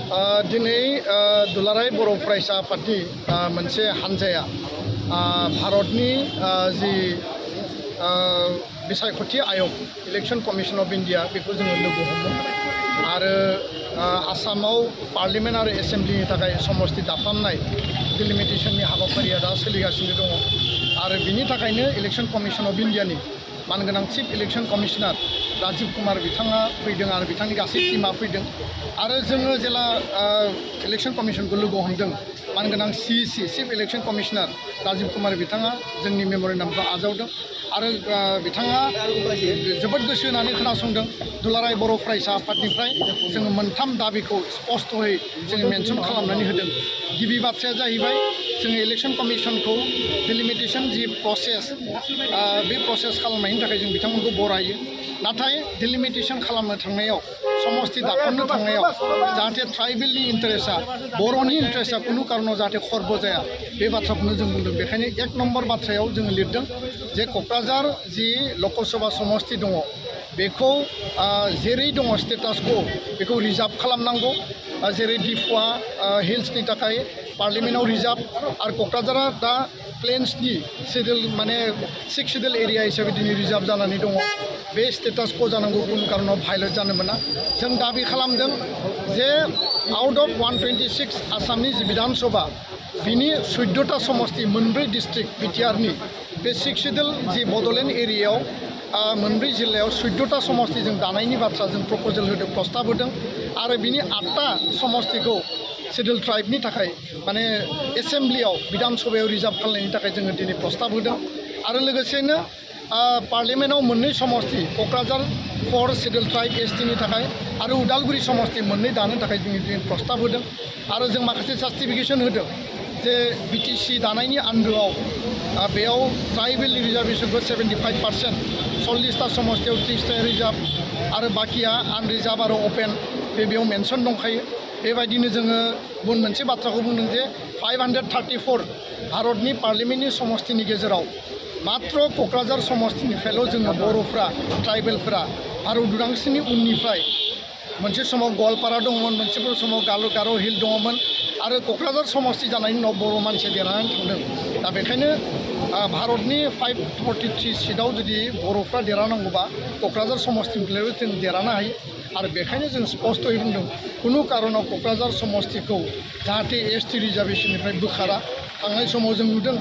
दिनै दुलाराय बर' फरायसा आफादनि मोनसे हानजाया भारतनि जि बिसायख'थि आय'ग इलेक्शन कमिशन अफ इन्डिया बेखौ जोङो लोगो हमो आरो आसामाव पार्लियामेन्ट आरो एसेम्ब्लिनि थाखाय समस्ति दाफामनाय डिलिमिटेशननि हाबाफारिया दा सोलिगासिनो दङ आरो बिनि थाखायनो इलेक्शन कमिशन अफ इन्डियानि मानगोनां chief election commissioner Rajiv Kumar बिथाङा फैदों आरो बिथांनि गासै टीमा फैदों आरो जोङो जेला इलेक्शन कमिशनखौ लोगो हमदों मानगोनां CEC chief election commissioner Rajiv Kumar बिथाङा जोंनि मेम'रेन्डामखौ आजावदों आरो बिथाङा जोबोद गोसो होनानै खोनासंदों दुलाराय बर' फरायसा आफादनिफ्राय जोङो मोनथाम दाबिखौ स्पष्टयै जोङो मेनसन खालामनानै होदों। गिबि बाथ्राया जाहैबाय जोङो इलेक्शन कमिशनखौ डिलिमिटेशन जि प्रसेस बे प्रसेस खालामनायनि थाखाय जों बिथांमोनखौ बरायो नाथाय डिलिमिटेशन खालामनो थांनायाव समस्ति दाफामनो थांनायाव जाहाथे ट्राइबेलनि इन्टारेस्टआ बर'नि इन्टारेस्टआ खुनु कारनाव जाहाथे खर्ब जाया बे बाथ्राखौनो जों बुंदों। बेखायनो 1 नम्बर बाथ्रायाव जोङो लिरदों जे क'क्राझार जि लकसभा समस्ति दङ बेखौ जेरै दङ स्टेटास को बेखौ रिजार्भ खालामनांगौ जेरै डिफुआ हिल्सनि थाखाय पार्लियामेन्टआव रिजार्भ आरो क'क्राझारा दा प्लेन्सनि शेड्युल माने 6 शेड्युल एरिया हिसाबै दिनै रिजार्भ जानानै दङ बे स्टेटास को जानांगौ कुनु कारनाव भायलेट जानो मोना। जों दाबि खालामदों जे आउट अफ 126 आसामनि जि बिधान सभा बिनि 14टा समस्ति 4 डिस्ट्रिक्ट बिटिआरनि बे 6 शेड्युल जि बड'लेण्ड एरियायाव 4 जिल्लायाव 14टा समस्ति जों दानायनि बाथ्रा जों प्रप'जेल होदों प्रस्ताब होदों आरो बिनि 8टा समस्तिखौ शेड्युल ट्राइबनि थाखाय माने एसेम्ब्लियाव बिधान सभायाव रिजार्भ खालामनायनि थाखाय जोङो दिनै प्रस्ताब होदों आरो लोगोसेनो पार्लियामेन्टआव 2 समस्ति क'क्राझार 4 शेड्युल ट्राइब STनि थाखाय आरो उदालगुरि समस्ति 2 दानो थाखाय जों दिनै प्रस्ताब होदों आरो जों माखासे जास्टिफिकेशन होदों जे BTC दानायनि आन्दोआव बेयाव ट्राइबेल रिजार्भेशनखौ 75% 40टा समस्तियाव 30टा रिजार्भ आरो बाकिया आनरिजार्भ आरो अपेन बेयाव मेनसन दंखायो। बेबायदिनो जोङो गुबुन मोनसे बाथ्राखौ बुंदों जे 534 भारतनि पार्लियामेन्टनि समस्तिनि गेजेराव मात्र क'क्राझार समस्तिनिफ्रायल' जोङो बर'फ्रा ट्राइबेलफोरा आरो उदांस्रिनि उननिफ्राय मोनसे समाव गवालपारा दंमोन मोनसे समाव गार' हिल दङमोन आरो क'क्राझार समस्ति जानायनि उनाव बर' मानसिया देरहानानै थांदों। दा बेखायनो भारतनि 543 सीटआव जुदि बर'फ्रा देरहानांगौबा क'क्राझार समस्तिनिफ्रायबो जों देरहानो हायो आरो बेखायनो जों स्पष्टयै बुंदों खुनु कारनाव क'क्राझार समस्तिखौ जाहाथे ST रिजार्भेशननिफ्राय बोखारा। थांनाय समाव जों नुदों